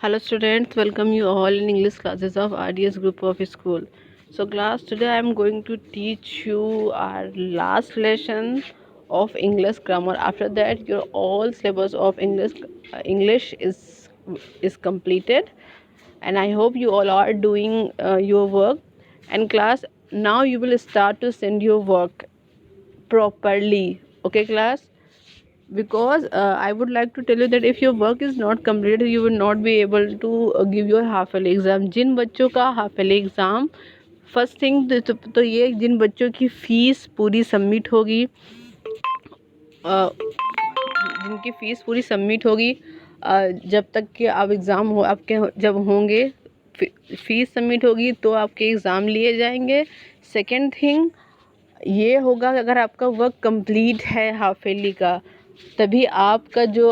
Hello students, welcome you all in English classes of RDS group of school. So class, today I am going to teach you our last lesson of English grammar. After that your all syllabus of English is completed, and I hope you all are doing your work. And class, now you will start to send your work properly. Okay class, because I would like to tell you that if your work is not completed you will not be able to give your half yearly exam. जिन बच्चों का half yearly exam first thing तो ये जिन बच्चों की fees पूरी submit होगी, जिनकी fees पूरी सबमिट होगी, जब तक कि आप एग्ज़ाम हो आपके जब होंगे फ़ीस सबमिट होगी तो आपके एग्ज़ाम लिए जाएंगे. सेकेंड थिंग ये होगा कि अगर आपका वर्क कंप्लीट है हाफ ईयरली का तभी आपका जो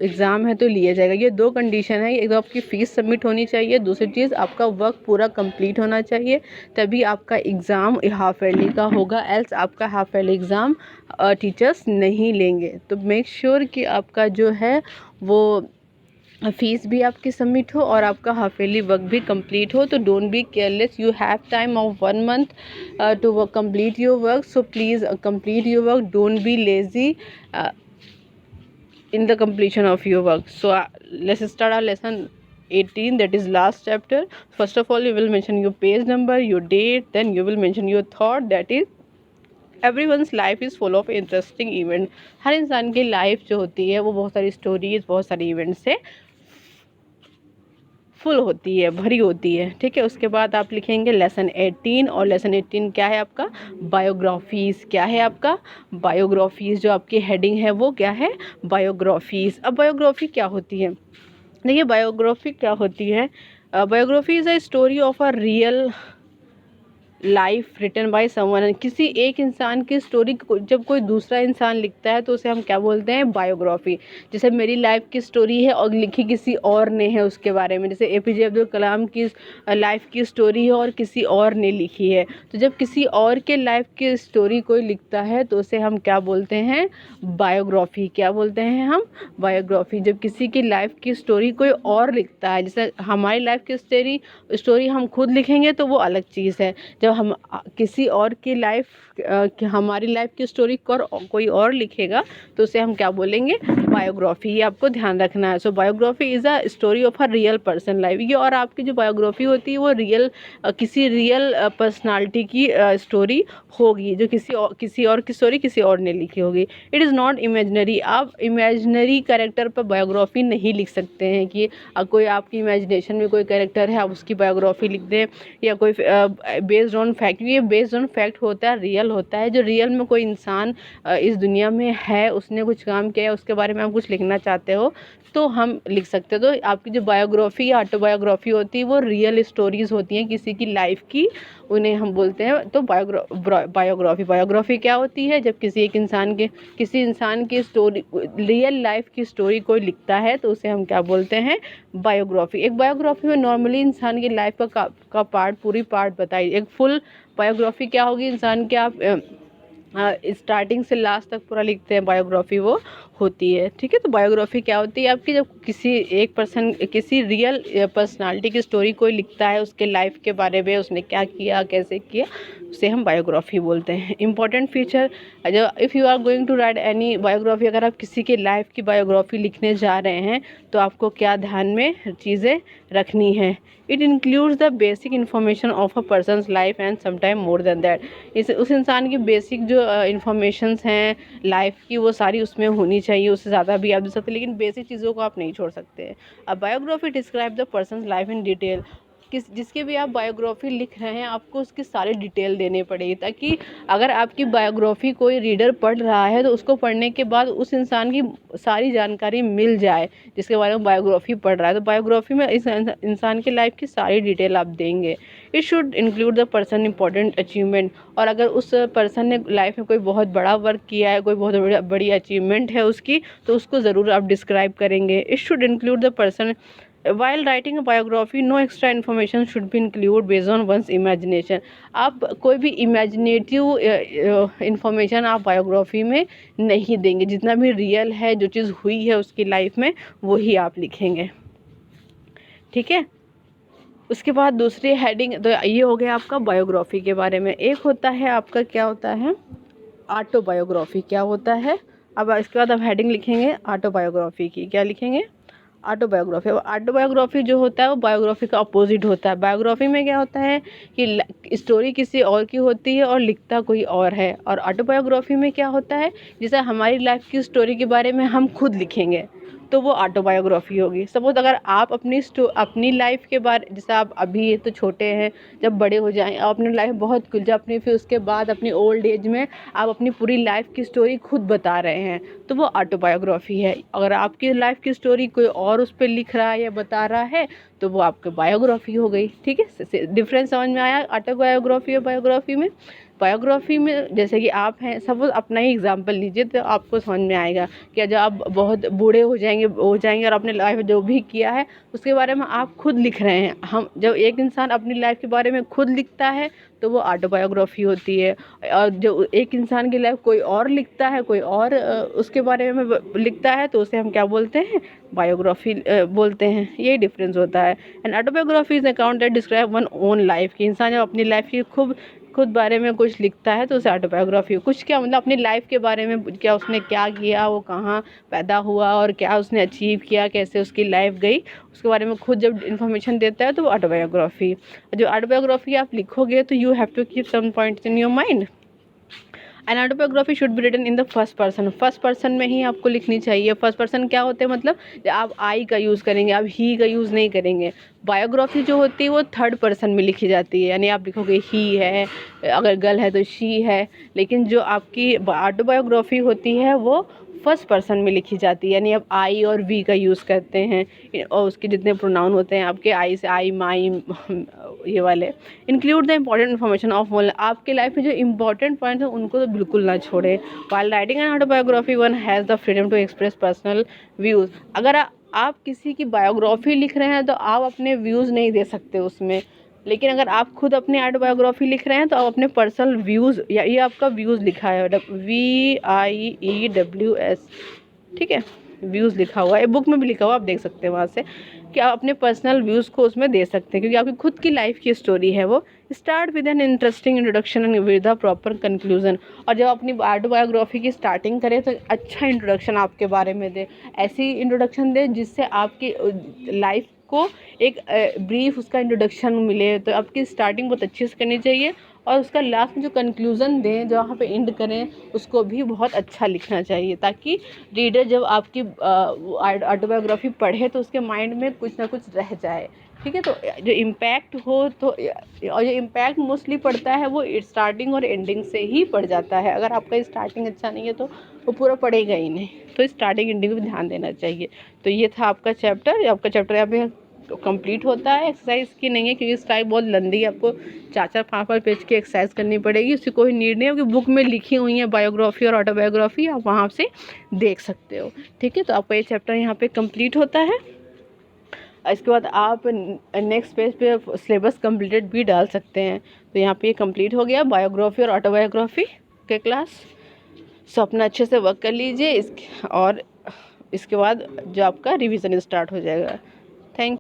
एग्ज़ाम है तो लिया जाएगा. ये दो कंडीशन है, एक तो आपकी फ़ीस सबमिट होनी चाहिए, दूसरी चीज़ आपका वर्क पूरा कंप्लीट होना चाहिए, तभी आपका एग्ज़ाम हाफ ईयरली का होगा. एल्स आपका हाफ ईयरली एग्ज़ाम टीचर्स नहीं लेंगे. तो मेक श्योर कि आपका जो है वो फ़ीस भी आपकी सबमिट हो और आपका हाफ ईयरली वर्क भी कंप्लीट हो. तो don't be careless, you have time of 1 month to work complete your work. So please complete your work, don't be lazy in the completion of your work. So let's start our lesson 18, that is last chapter. First of all you will mention your page number, your date, then you will mention your thought, that is everyone's life is full of interesting event. हर इंसान की life जो होती है वो बहुत सारी stories, बहुत सारी इवेंट से फुल होती है, भरी होती है. ठीक है, उसके बाद आप लिखेंगे लेसन 18. और लेसन 18 क्या है आपका? बायोग्राफीज़. क्या है आपका? बायोग्राफीज़. जो आपकी हेडिंग है वो क्या है? बायोग्राफीज़. अब बायोग्राफी क्या होती है? देखिए बायोग्राफी क्या होती है. Biography is a story of a real life written by someone. किसी एक इंसान की स्टोरी जब कोई दूसरा इंसान लिखता है तो उसे हम क्या बोलते हैं? बायोग्राफी. जैसे मेरी लाइफ की स्टोरी है और लिखी किसी और ने है उसके बारे में, जैसे APJ अब्दुल कलाम की लाइफ की स्टोरी है और किसी और ने लिखी है. तो जब किसी और के लाइफ की स्टोरी कोई लिखता है तो उसे हम क्या बोलते हैं? बायोग्राफी. क्या बोलते हैं हम? बायोग्राफी. जब किसी की लाइफ की स्टोरी कोई और लिखता है, जैसे हमारी लाइफ की स्टोरी हम खुद लिखेंगे तो वो अलग चीज़ है. जब हम किसी और की लाइफ हमारी लाइफ की स्टोरी कोई और लिखेगा तो उसे हम क्या बोलेंगे? बायोग्राफी. ये आपको ध्यान रखना है. So biography is a story of a real person life. ये और आपकी जो बायोग्राफी होती है वो किसी रियल पर्सनालिटी की स्टोरी होगी, जो किसी और की स्टोरी किसी और ने लिखी होगी. It is not imaginary. आप इमेजनरी कैरेक्टर पर बायोग्राफी नहीं लिख सकते हैं कि कोई आपकी इमेजिनेशन में कोई कैरेक्टर है आप उसकी बायोग्राफी लिख दें, या कोई बेस्ड ऑन फैक्ट. ये बेस्ड ऑन फैक्ट होता है, रियल होता है. जो रियल में कोई इंसान इस दुनिया में है, उसने कुछ काम किया है, उसके बारे में आप कुछ लिखना चाहते हो तो हम लिख सकते हो. तो आपकी जो बायोग्राफी या ऑटोबायोग्राफी होती है वो रियल स्टोरीज होती हैं किसी की लाइफ की, उन्हें हम बोलते हैं तो बायोग्राफी. बायोग्राफी क्या होती है? जब किसी इंसान की स्टोरी, रियल लाइफ की स्टोरी कोई लिखता है तो उसे हम क्या बोलते हैं? बायोग्राफी. एक बायोग्राफी में नॉर्मली इंसान की लाइफ का पार्ट, पूरी पार्ट बताई. एक फुल बायोग्राफी क्या होगी? इंसान के आप स्टार्टिंग से लास्ट तक पूरा लिखते हैं, बायोग्राफी वो होती है. ठीक है, तो बायोग्राफी क्या होती है आपकी? जब किसी एक पर्सन, किसी रियल पर्सनालिटी की स्टोरी कोई लिखता है, उसके लाइफ के बारे में, उसने क्या किया, कैसे किया, उसे हम बायोग्राफी बोलते हैं. इंपॉर्टेंट फीचर, जब if you are going to write any biography, अगर आप किसी के लाइफ की बायोग्राफी लिखने जा रहे हैं तो आपको क्या ध्यान में चीज़ें रखनी है? It includes the basic information of a person's life and sometime more than that. उस इंसान की बेसिक जो इन्फॉर्मेशंस हैं लाइफ की वो सारी उसमें होनी चाहिए. उससे ज़्यादा भी आप दे सकते हैं लेकिन बेसिक चीज़ों को आप नहीं छोड़ सकते. अ biography describe the persons life in detail. जिसकी भी आप बायोग्राफी लिख रहे हैं आपको उसकी सारी डिटेल देनी पड़ेगी, ताकि अगर आपकी बायोग्राफी कोई रीडर पढ़ रहा है तो उसको पढ़ने के बाद उस इंसान की सारी जानकारी मिल जाए जिसके बारे में बायोग्राफी पढ़ रहा है. तो बायोग्राफी में इस इंसान की लाइफ की सारी डिटेल आप देंगे. It should include the person important achievement. और अगर उस पर्सन ने लाइफ में कोई बहुत बड़ा वर्क किया है, कोई बहुत बड़ी अचीवमेंट है उसकी, तो उसको ज़रूर आप डिस्क्राइब करेंगे. It should include the person. While writing a biography, no extra information should be included based on one's imagination. आप कोई भी इमेजिनेटिव इंफॉर्मेशन आप बायोग्राफी में नहीं देंगे. जितना भी रियल है, जो चीज़ हुई है उसकी लाइफ में, वही आप लिखेंगे. ठीक है। उसके बाद दूसरी हेडिंग, तो ये हो गया आपका बायोग्राफी के बारे में। एक होता है आपका, क्या होता है, ऑटोबायोग्राफी। क्या होता है, अब इसके बाद आप हेडिंग लिखेंगे ऑटोबायोग्राफी की। क्या लिखेंगे, ऑटोबायोग्राफी। ऑटोबायोग्राफी जो होता है वो बायोग्राफी का अपोजिट होता है। बायोग्राफी में क्या होता है कि स्टोरी किसी और की होती है और लिखता कोई और है, और ऑटोबायोग्राफी में क्या होता है, जैसे हमारी लाइफ की स्टोरी के बारे में हम खुद लिखेंगे तो वो ऑटोबायोग्राफी होगी। सपोज अगर आप अपनी लाइफ के बारे, जैसे आप अभी तो छोटे हैं, जब बड़े हो जाएं आप अपनी लाइफ बहुत कुछ, जब अपनी, फिर उसके बाद अपनी ओल्ड एज में आप अपनी पूरी लाइफ की स्टोरी खुद बता रहे हैं तो वो ऑटोबायोग्राफी है। अगर आपकी लाइफ की स्टोरी कोई और उस पर लिख रहा है या बता रहा है तो वो आपकी बायोग्राफी हो गई। ठीक है, डिफरेंस समझ में आया ऑटोबायोग्राफी और बायोग्राफी में। बायोग्राफी में जैसे कि आप हैं, सपोज अपना ही एग्जांपल लीजिए तो आपको समझ में आएगा कि जब आप बहुत बूढ़े हो जाएंगे और अपने लाइफ जो भी किया है उसके बारे में आप खुद लिख रहे हैं। हम जब एक इंसान अपनी लाइफ के बारे में खुद लिखता है तो वो ऑटोबायोग्राफी होती है। और जो एक इंसान की लाइफ कोई और लिखता है, कोई और उसके बारे में लिखता है तो उसे हम क्या बोलते हैं, बायोग्राफी बोलते हैं। यही डिफरेंस होता है। And autobiography is account that describe one own life, कि इंसान जब अपनी लाइफ की खुद बारे में कुछ लिखता है तो उसे ऑटोबायोग्राफी। कुछ क्या मतलब, अपनी लाइफ के बारे में, क्या उसने क्या किया, वो कहाँ पैदा हुआ और क्या उसने अचीव किया, कैसे उसकी लाइफ गई, उसके बारे में खुद जब इन्फॉर्मेशन देता है तो वो ऑटोबायोग्राफी। जो ऑटोबायोग्राफी आप लिखोगे तो you have to keep some points in your mind. An autobiography should be written in the first person. First person में ही आपको लिखनी चाहिए। फर्स्ट पर्सन क्या होते हैं, मतलब आप आई का यूज़ करेंगे, आप ही का यूज़ नहीं करेंगे। बायोग्राफी जो होती है वो थर्ड पर्सन में लिखी जाती है, यानी आप लिखोगे ही है, अगर गर्ल है तो शी है। लेकिन जो आपकी ऑटोबायोग्राफी होती है वो फर्स्ट पर्सन में लिखी जाती है, यानी आप आई और वी का यूज़ करते हैं। और उसके जितने प्रोनाउन होते हैं आपके, आई से आई, माई, ये वाले। Include the important information of one, आपके लाइफ में जो इंपॉर्टेंट पॉइंट्स हैं उनको तो बिल्कुल ना छोड़े। While writing an autobiography one has the freedom to express personal views. अगर आप किसी की बायोग्राफी लिख रहे हैं तो आप अपने व्यूज़ नहीं दे सकते उसमें, लेकिन अगर आप खुद अपनी ऑटोबायोग्राफी लिख रहे हैं तो आप अपने पर्सनल व्यूज़, या ये आपका व्यूज़ लिखा है VIEWS, ठीक है, व्यूज़ लिखा हुआ है, बुक में भी लिखा हुआ, आप देख सकते हैं वहाँ से, कि आप अपने पर्सनल व्यूज़ को उसमें दे सकते हैं क्योंकि आपकी खुद की लाइफ की स्टोरी है वो। Start with an interesting introduction and with the proper conclusion. और जब अपनी ऑटोबायोग्राफी की स्टार्टिंग करें तो अच्छा इंट्रोडक्शन आपके बारे में दे, ऐसी इंट्रोडक्शन दे जिससे आपकी लाइफ को एक ब्रीफ उसका इंट्रोडक्शन मिले। तो आपकी स्टार्टिंग बहुत अच्छे से करनी चाहिए और उसका लास्ट में जो कंक्लूज़न दें, जहाँ पे एंड करें, उसको भी बहुत अच्छा लिखना चाहिए ताकि रीडर जब आपकी ऑटोबायोग्राफी पढ़े तो उसके माइंड में कुछ ना कुछ रह जाए। ठीक है, तो जो इम्पैक्ट हो तो, और जो इम्पैक्ट मोस्टली पड़ता है वो स्टार्टिंग और एंडिंग से ही पड़ जाता है। अगर आपका स्टार्टिंग अच्छा नहीं है तो वो पूरा पड़ेगा ही नहीं, तो स्टार्टिंग एंडिंग पे ध्यान देना चाहिए। तो ये था आपका चैप्टर। यहाँ पे कंप्लीट होता है। एक्सरसाइज की नहीं है क्योंकि इस टाइप बहुत लंबी है, आपको 4-5 पेज की एक्सरसाइज करनी पड़ेगी। उसकी कोई नीड नहीं है क्योंकि बुक में लिखी हुई है बायोग्राफी और ऑटोबायोग्राफी, आप वहाँ से देख सकते हो। ठीक है, तो आपका ये चैप्टर यहाँ पे कंप्लीट होता है। इसके बाद आप नेक्स्ट पेज पे सिलेबस कंप्लीटेड भी डाल सकते हैं। तो यहाँ पे ये कंप्लीट हो गया बायोग्राफी और ऑटोबायोग्राफी के क्लास। सो अपना अच्छे से वर्क कर लीजिए और इसके बाद जो आपका रिवीजन स्टार्ट हो जाएगा।